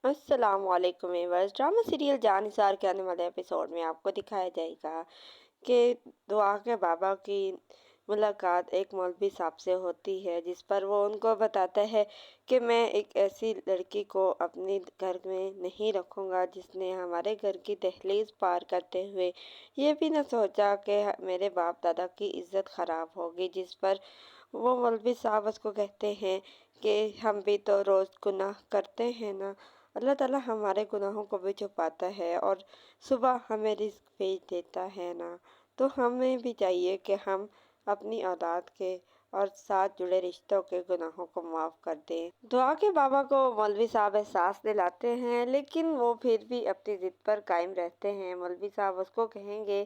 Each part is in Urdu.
السلام علیکم ویورز، ڈرامہ سیریل جان نثار کے آنے والے ایپیسوڈ میں آپ کو دکھایا جائے گا کہ دعا کے بابا کی ملاقات ایک مولوی صاحب سے ہوتی ہے، جس پر وہ ان کو بتاتا ہے کہ میں ایک ایسی لڑکی کو اپنے گھر میں نہیں رکھوں گا جس نے ہمارے گھر کی دہلیز پار کرتے ہوئے یہ بھی نہ سوچا کہ میرے باپ دادا کی عزت خراب ہوگی، جس پر وہ مولوی صاحب اس کو کہتے ہیں کہ ہم بھی تو روز گناہ کرتے ہیں نا، اللہ تعالیٰ ہمارے گناہوں کو بھی چھپاتا ہے اور صبح ہمیں رزق بھیج دیتا ہے نا، تو ہمیں بھی چاہیے کہ ہم اپنی اولاد کے اور ساتھ جڑے رشتوں کے گناہوں کو معاف کر دیں۔ دعا کے بابا کو مولوی صاحب احساس دلاتے ہیں، لیکن وہ پھر بھی اپنی ضد پر قائم رہتے ہیں۔ مولوی صاحب اس کو کہیں گے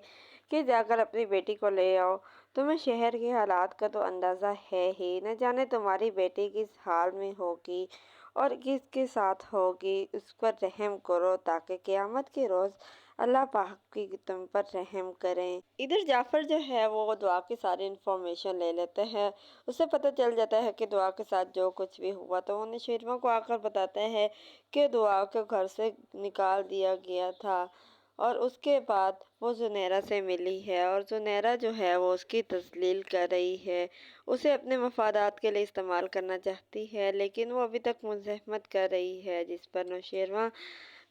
کہ جا کر اپنی بیٹی کو لے آؤ، تمہیں شہر کے حالات کا تو اندازہ ہے ہی، نہ جانے تمہاری بیٹی کس حال میں ہوگی اور کس کے ساتھ ہوگی، اس پر رحم کرو تاکہ قیامت کے روز اللہ پاک کی تم پر رحم کریں۔ ادھر جعفر جو ہے وہ دعا کی ساری انفارمیشن لے لیتے ہیں، اسے پتہ چل جاتا ہے کہ دعا کے ساتھ جو کچھ بھی ہوا، تو وہ نشیرواں کو آ کر بتاتا ہے کہ دعا کو گھر سے نکال دیا گیا تھا اور اس کے بعد وہ زنیرہ سے ملی ہے اور زنیرہ جو ہے وہ اس کی تذلیل کر رہی ہے، اسے اپنے مفادات کے لیے استعمال کرنا چاہتی ہے، لیکن وہ ابھی تک مزاحمت کر رہی ہے، جس پر نوشیروان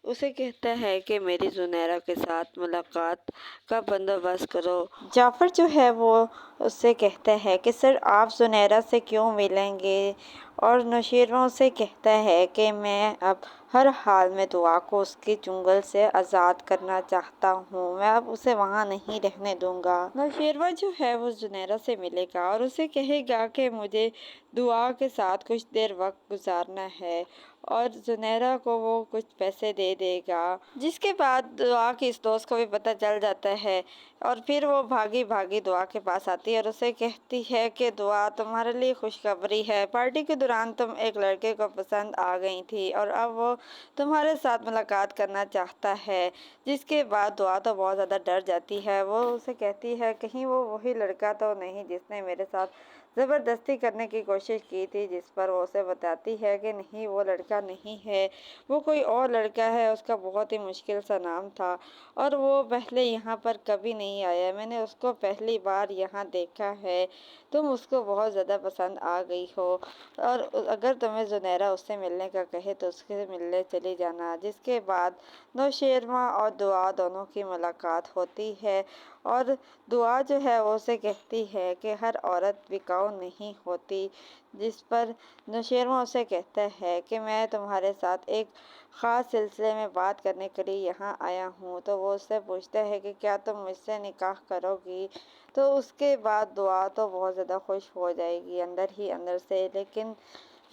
اسے کہتا ہے کہ میری زنیرہ کے ساتھ ملاقات کا بندوبست کرو۔ جعفر جو ہے وہ اس سے کہتا ہے کہ سر آپ زنیرہ سے کیوں ملیں گے، اور نوشیروان اسے کہتا ہے کہ میں اب ہر حال میں دعا کو اس کے چنگل سے آزاد کرنا چاہتا ہوں، میں اب اسے وہاں نہیں رہنے دوں گا۔ نوشیروان جو ہے وہ زنیرہ سے ملے گا اور اسے کہے گا کہ مجھے دعا کے ساتھ کچھ دیر وقت گزارنا ہے، اور زنیرہ کو وہ کچھ پیسے دے دے گا، جس کے بعد دعا کی اس دوست کو بھی پتہ چل جاتا ہے اور پھر وہ بھاگی بھاگی دعا کے پاس آتی ہے اور اسے کہتی ہے کہ دعا تمہارے لیے خوشخبری ہے، پارٹی کے دوران تم ایک لڑکے کو پسند آ گئی تھی اور اب وہ تمہارے ساتھ ملاقات کرنا چاہتا ہے، جس کے بعد دعا تو بہت زیادہ ڈر جاتی ہے۔ وہ اسے کہتی ہے کہیں وہ وہی لڑکا تو نہیں جس نے میرے ساتھ زبردستی کرنے کی کوشش کی تھی، جس پر وہ اسے بتاتی ہے کہ نہیں، وہ لڑکا نہیں ہے، وہ کوئی اور لڑکا ہے، اس کا بہت ہی مشکل سا نام تھا اور وہ پہلے یہاں پر کبھی نہیں آیا، میں نے اس کو پہلی بار یہاں دیکھا ہے، تم اس کو بہت زیادہ پسند آ گئی ہو اور اگر تمہیں زنیرہ اس سے ملنے کا کہے تو اس سے ملنے چلی جانا۔ جس کے بعد نوشیروان اور دعا دونوں کی ملاقات ہوتی ہے اور دعا جو ہے وہ اسے کہتی ہے کہ ہر عورت بکاؤ نہیں ہوتی، جس پر نوشیروان اسے کہتا ہے کہ میں تمہارے ساتھ ایک خاص سلسلے میں بات کرنے کے لیے یہاں آیا ہوں، تو وہ اس سے پوچھتا ہے کہ کیا تم مجھ سے نکاح کرو گی، تو اس کے بعد دعا تو بہت زیادہ خوش ہو جائے گی اندر ہی اندر سے، لیکن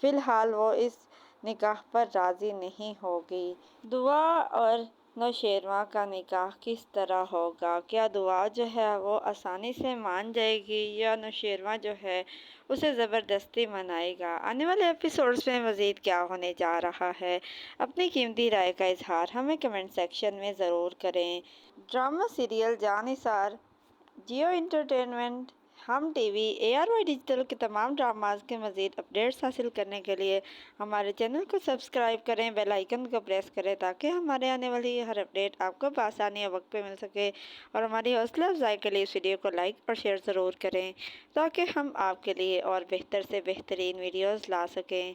فی الحال وہ اس نکاح پر راضی نہیں ہوگی۔ دعا اور نوشیروان کا نکاح کس طرح ہوگا؟ کیا دعا جو ہے وہ آسانی سے مان جائے گی یا نوشیروان جو ہے اسے زبردستی منائے گا؟ آنے والے ایپیسوڈز میں مزید کیا ہونے جا رہا ہے؟ اپنی قیمتی رائے کا اظہار ہمیں کمنٹ سیکشن میں ضرور کریں۔ ڈرامہ سیریل جان نثار، جیو انٹرٹینمنٹ، ہم ٹی وی، ARY ڈیجیٹل کے تمام ڈراماز کے مزید اپڈیٹس حاصل کرنے کے لیے ہمارے چینل کو سبسکرائب کریں، بیل آئیکن کو پریس کریں تاکہ ہمارے آنے والی ہر اپڈیٹ آپ کو بآسانی اور وقت پہ مل سکے، اور ہماری حوصلہ افزائی کے لیے اس ویڈیو کو لائک اور شیئر ضرور کریں تاکہ ہم آپ کے لیے اور بہتر سے بہترین ویڈیوز لا سکیں۔